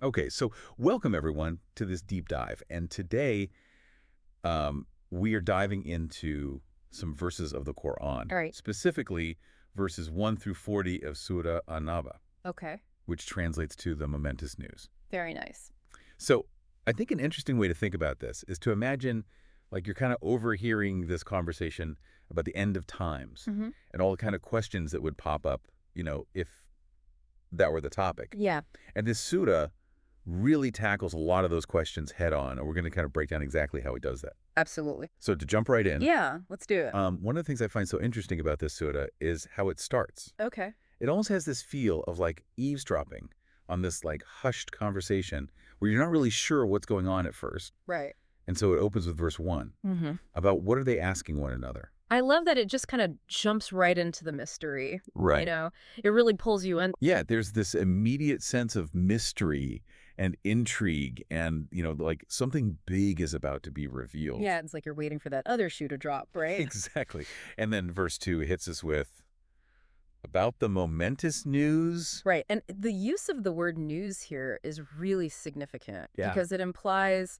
Okay, so welcome everyone to this deep dive. And today we are diving into some verses of the Quran, All right. specifically verses 1 through 40 of Surah An-Naba, Okay. which translates to the momentous news. Very nice. So I think an interesting way to think about this is to imagine like you're kind of overhearing this conversation about the end of times Hmm. and all the kind of questions that would pop up, if that were the topic. Yeah, And this surah really tackles a lot of those questions head on, and we're going to kind of break down exactly how it does that. absolutely. So to jump right in, Yeah, let's do it. one of the things I find so interesting about this surah is how it starts. Okay. It almost has this feel of like eavesdropping on this like hushed conversation where you're not really sure what's going on at first. Right. And so it opens with verse 1 Hmm. about what are they asking one another. I love that it just kind of jumps right into the mystery. You Right. know, it really pulls you in. Yeah, there's this immediate sense of mystery and intrigue and, like something big is about to be revealed. Yeah, it's like you're waiting for that other shoe to drop, right? Exactly. And then verse 2 hits us with about the momentous news. Right. And the use of the word news here is really significant Yeah. because it implies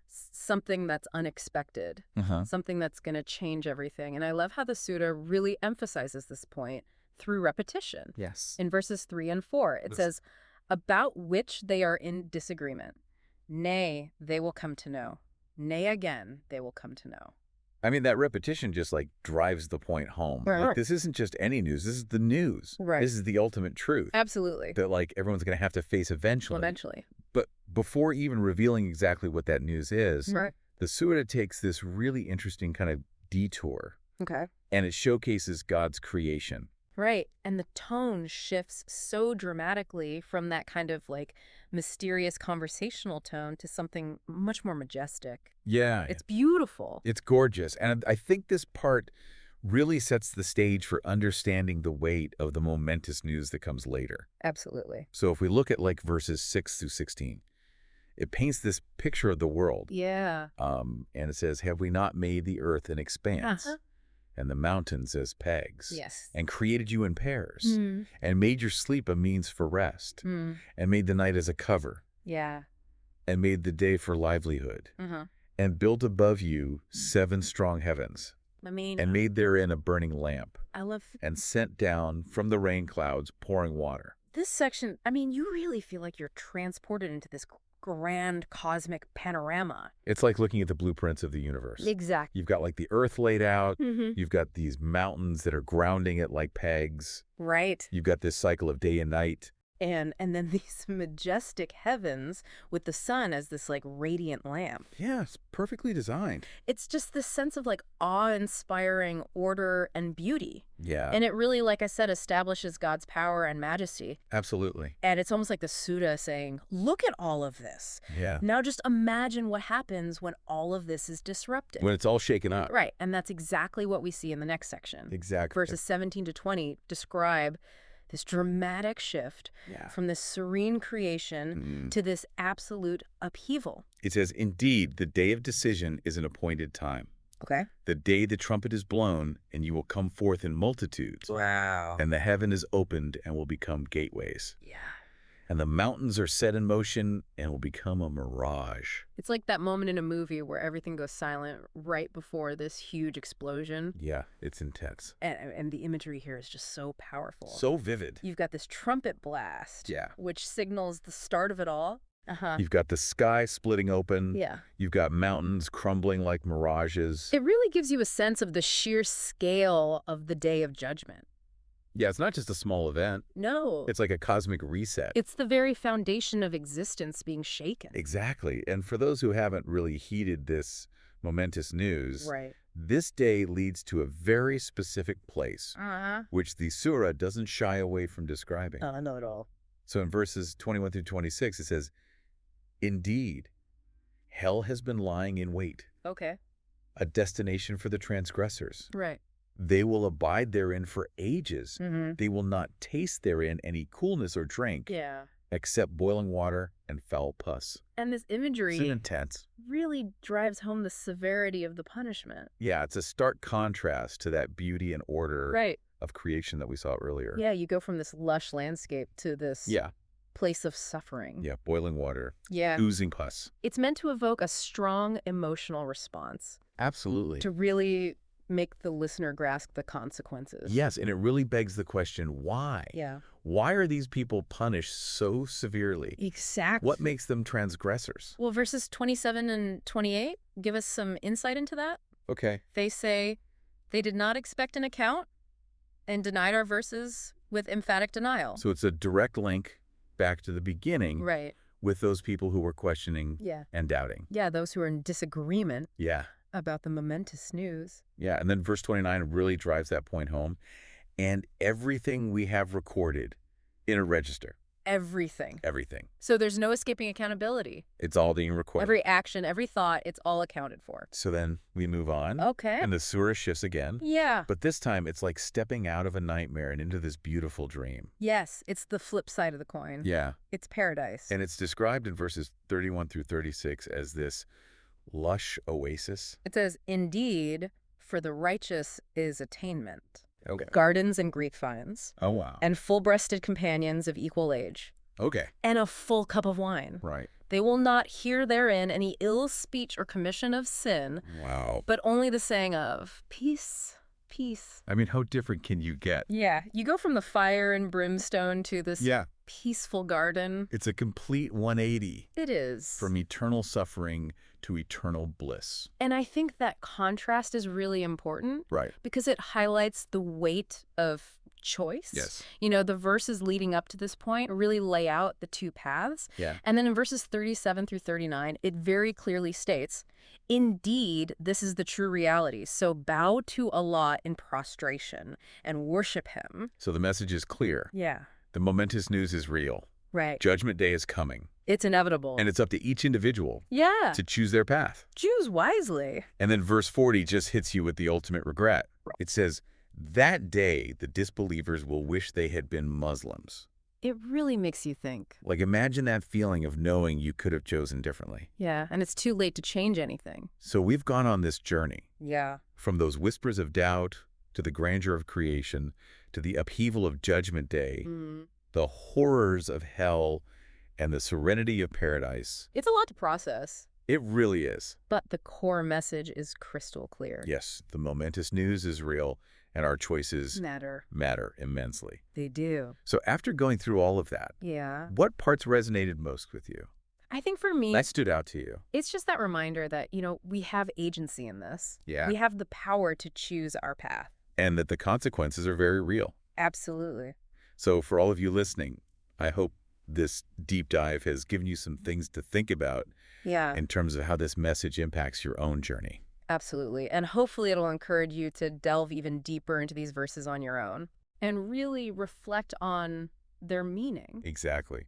something that's unexpected, Uh-huh. something that's going to change everything. And I love how the Sutta really emphasizes this point through repetition. Yes. In verses 3 and 4, it says, about which they are in disagreement. Nay, they will come to know. Nay, again, they will come to know. I mean, that repetition just like drives the point home. Like, Right. this isn't just any news. This is the news. Right. This is the ultimate truth Absolutely. that like everyone's going to have to face eventually. Eventually. But before even revealing exactly what that news is, Right. the Surah takes this really interesting kind of detour Okay. and it showcases God's creation. Right. And the tone shifts so dramatically from that kind of like mysterious conversational tone to something much more majestic. Yeah. It's beautiful. It's gorgeous. And I think this part really sets the stage for understanding the weight of the momentous news that comes later. Absolutely. So if we look at like verses 6 through 16, it paints this picture of the world. Yeah. And it says, have we not made the earth an expanse Uh-huh. and the mountains as pegs? Yes. And created you in pairs Mm. and made your sleep a means for rest Mm. and made the night as a cover Yeah. and made the day for livelihood Uh-huh. and built above you 7 strong heavens I mean, and made therein a burning lamp I love and sent down from the rain clouds pouring water. this section. I mean, you really feel like you're transported into this grand cosmic panorama. It's like looking at the blueprints of the universe. Exactly. You've got like the earth laid out. Mm-hmm. You've got these mountains that are grounding it like pegs. Right. You've got this cycle of day and night. And then these majestic heavens with the sun as this like radiant lamp. Yeah, it's perfectly designed. It's just this sense of like awe-inspiring order and beauty. Yeah, And it really, like I said, establishes God's power and majesty. absolutely. And it's almost like the Sutta saying, look at all of this. Yeah. Now just imagine what happens when all of this is disrupted. When it's all shaken up. Right. And that's exactly what we see in the next section. Exactly. Verses 17 to 20 describe this dramatic shift Yeah. from this serene creation to this absolute upheaval. It says, indeed, the day of decision is an appointed time. Okay. The day the trumpet is blown, and you will come forth in multitudes. Wow. And the heaven is opened and will become gateways. Yeah. And the mountains are set in motion and will become a mirage. It's like that moment in a movie where everything goes silent right before this huge explosion. Yeah, it's intense. And the imagery here is just so powerful. So vivid. You've got this trumpet blast, Yeah. which signals the start of it all. Uh-huh. You've got the sky splitting open. Yeah. You've got mountains crumbling like mirages. It really gives you a sense of the sheer scale of the Day of Judgment. Yeah, it's not just a small event. No. It's like a cosmic reset. It's the very foundation of existence being shaken. Exactly. And for those who haven't really heeded this momentous news, Right. this day leads to a very specific place, Uh-huh. which the surah doesn't shy away from describing. Not at all. So in verses 21 through 26, it says, indeed, hell has been lying in wait, Okay. a destination for the transgressors. Right. They will abide therein for ages. Mm-hmm. They will not taste therein any coolness or drink, Yeah. except boiling water and foul pus. And this imagery Isn't it intense? really drives home the severity of the punishment. Yeah, it's a stark contrast to that beauty and order Right. of creation that we saw earlier. Yeah, you go from this lush landscape to this Yeah. place of suffering. Yeah, boiling water, Yeah. oozing pus. It's meant to evoke a strong emotional response, Absolutely. to really make the listener grasp the consequences. Yes, and it really begs the question, why? Yeah. Why are these people punished so severely? Exactly. What makes them transgressors? Well, verses 27 and 28 give us some insight into that. Okay. They say, they did not expect an account and denied our verses with emphatic denial. So it's a direct link back to the beginning Right. with those people who were questioning Yeah. and doubting. Yeah, those who are in disagreement Yeah. about the momentous news. Yeah, and then verse 29 really drives that point home. And everything we have recorded in a register. Everything. Everything. So there's no escaping accountability. It's all being recorded. Every action, every thought, it's all accounted for. So then we move on. Okay. And the Surah shifts again. Yeah. But this time it's like stepping out of a nightmare and into this beautiful dream. Yes, it's the flip side of the coin. Yeah. It's paradise. And it's described in verses 31 through 36 as this lush oasis. It says, indeed, for the righteous is attainment. Okay. Gardens and grapevines. Oh, wow. And full-breasted companions of equal age. Okay. And a full cup of wine. Right. They will not hear therein any ill speech or commission of sin, Wow. but only the saying of peace, peace. I mean, how different can you get? Yeah, you go from the fire and brimstone to this peaceful garden. It's a complete 180 It is. from eternal suffering to eternal bliss. And I think that contrast is really important. Right. Because it highlights the weight of choice. Yes. You know, the verses leading up to this point really lay out the two paths. Yeah. And then in verses 37 through 39, it very clearly states, indeed, this is the true reality. So bow to Allah in prostration and worship him. So the message is clear. Yeah. The momentous news is real. Right. Judgment Day is coming. It's inevitable. And it's up to each individual yeah. to choose their path. Choose wisely. And then verse 40 just hits you with the ultimate regret. It says, that day the disbelievers will wish they had been Muslims. It really makes you think. Like, imagine that feeling of knowing you could have chosen differently. Yeah, and it's too late to change anything. So we've gone on this journey. Yeah. From those whispers of doubt to the grandeur of creation to the upheaval of Judgment Day, the horrors of hell, and the serenity of paradise. It's a lot to process. It really is. But the core message is crystal clear. Yes, the momentous news is real, and our choices matter immensely. They do. So after going through all of that, yeah, what parts resonated most with you? I think for me, That stood out to you. It's just that reminder that, you know, we have agency in this. Yeah. We have the power to choose our path. And that the consequences are very real. Absolutely. So for all of you listening, I hope this deep dive has given you some things to think about in terms of how this message impacts your own journey. Absolutely. And hopefully it'll encourage you to delve even deeper into these verses on your own and really reflect on their meaning. Exactly.